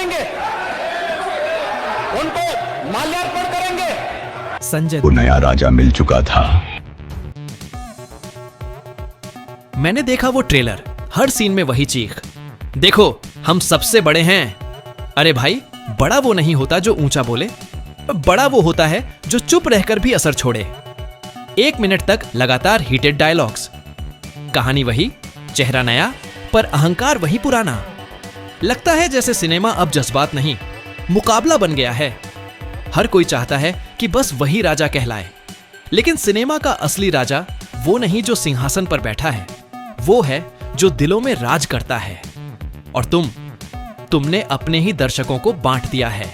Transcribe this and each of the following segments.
करेंगे, उनको माल्यार्पण करेंगे। संजय को नया राजा मिल चुका था। मैंने देखा वो ट्रेलर, हर सीन में वही चीख, देखो हम सबसे बड़े हैं। अरे भाई, बड़ा वो नहीं होता जो ऊंचा बोले, बड़ा वो होता है जो चुप रहकर भी असर छोड़े। 1 मिनट तक लगातार हीटेड डायलॉग्स, कहानी वही, चेहरा नया, पर अहंकार वही पुराना। लगता है जैसे सिनेमा अब जज्बात नहीं, मुकाबला बन गया है। हर कोई चाहता है कि बस वही राजा कहलाए। लेकिन सिनेमा का असली राजा वो नहीं जो सिंहासन पर बैठा है, वो है जो दिलों में राज करता है। और तुमने अपने ही दर्शकों को बांट दिया है।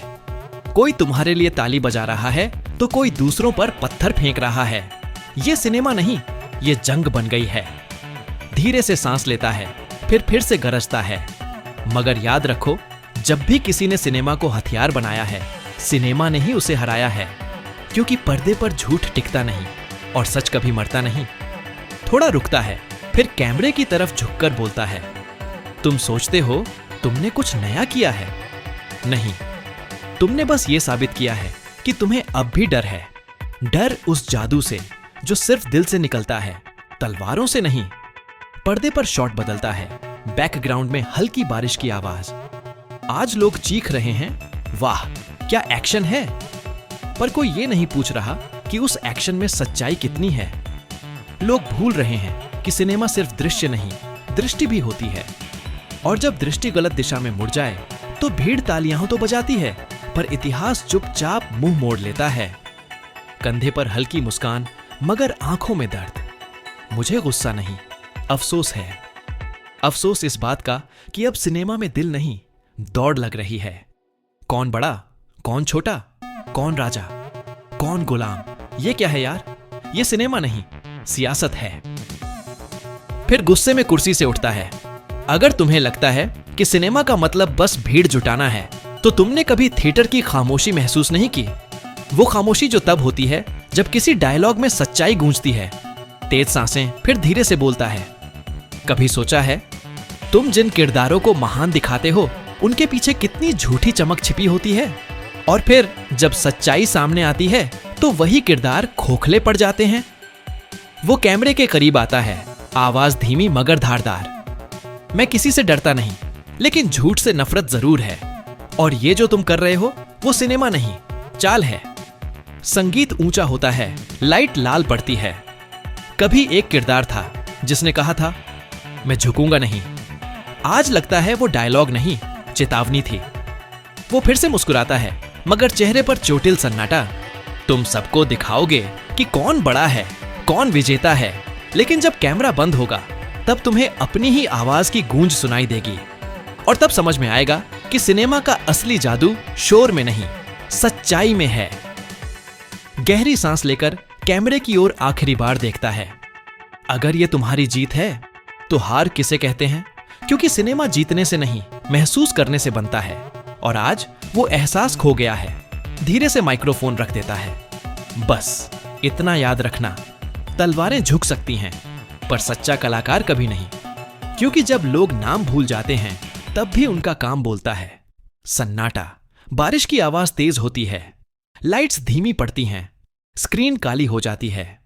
कोई तुम्हारे लिए ताली बजा रहा है तो कोई दूसरों पर पत्थर फेंक रहा है। ये सिनेमा नहीं, ये जंग बन गई है। धीरे से सांस लेता है, फिर से गरजता है। मगर याद रखो, जब भी किसी ने सिनेमा को हथियार बनाया है, सिनेमा ने ही उसे हराया है। क्योंकि पर्दे पर झूठ टिकता नहीं और सच कभी मरता नहीं। थोड़ा रुकता है, फिर कैमरे की तरफ झुककर बोलता है, तुम सोचते हो तुमने कुछ नया किया है? नहीं, तुमने बस ये साबित किया है कि तुम्हें अब भी डर है। डर उस जादू से जो सिर्फ दिल से निकलता है, तलवारों से नहीं। पर्दे पर शॉट बदलता है, बैकग्राउंड में हल्की बारिश की आवाज। आज लोग चीख रहे हैं, वाह क्या एक्शन है। पर कोई ये नहीं पूछ रहा कि उस एक्शन में सच्चाई कितनी है। लोग भूल रहे हैं कि सिनेमा सिर्फ दृश्य नहीं, दृष्टि भी होती है। और जब दृष्टि गलत दिशा में मुड़ जाए तो भीड़ तालियां तो बजाती है, पर इतिहास चुपचाप मुंह मोड़ लेता है। कंधे पर हल्की मुस्कान, मगर आंखों में दर्द। मुझे गुस्सा नहीं, अफसोस है। अफसोस इस बात का कि अब सिनेमा में दिल नहीं, दौड़ लग रही है। कौन बड़ा, कौन छोटा, कौन राजा, कौन गुलाम। ये क्या है यार? ये सिनेमा नहीं, सियासत है। फिर गुस्से में कुर्सी से उठता है। अगर तुम्हें लगता है कि सिनेमा का मतलब बस भीड़ जुटाना है, तो तुमने कभी थिएटर की खामोशी महसूस नहीं की। वो खामोशी जो तब होती है जब किसी डायलॉग में सच्चाई गूंजती है। तेज सांसें, फिर धीरे से बोलता है, कभी सोचा है तुम जिन किरदारों को महान दिखाते हो, उनके पीछे कितनी झूठी चमक छिपी होती है? और फिर जब सच्चाई सामने आती है तो वही किरदार खोखले पड़ जाते हैं। वो कैमरे के करीब आता है, आवाज धीमी मगर धारदार। मैं किसी से डरता नहीं, लेकिन झूठ से नफरत जरूर है। और ये जो तुम कर रहे हो वो सिनेमा नहीं, चाल है। संगीत ऊंचा होता है, लाइट लाल पड़ती है। कभी एक किरदार था जिसने कहा था, मैं झुकूंगा नहीं। आज लगता है वो डायलॉग नहीं, चेतावनी थी। वो फिर से मुस्कुराता है, मगर चेहरे पर चोटिल सन्नाटा। तुम सबको दिखाओगे कि कौन बड़ा है, कौन विजेता है, लेकिन जब कैमरा बंद होगा तब तुम्हें अपनी ही आवाज की गूंज सुनाई देगी। और तब समझ में आएगा कि सिनेमा का असली जादू शोर में नहीं, सच्चाई में है। गहरी सांस लेकर कैमरे की ओर आखिरी बार देखता है। अगर ये तुम्हारी जीत है तो हार किसे कहते हैं? क्योंकि सिनेमा जीतने से नहीं, महसूस करने से बनता है। और आज वो एहसास खो गया है। धीरे से माइक्रोफोन रख देता है। बस इतना याद रखना, तलवारें झुक सकती हैं, पर सच्चा कलाकार कभी नहीं। क्योंकि जब लोग नाम भूल जाते हैं तब भी उनका काम बोलता है। सन्नाटा, बारिश की आवाज तेज होती है, लाइट्स धीमी पड़ती हैं, स्क्रीन काली हो जाती है।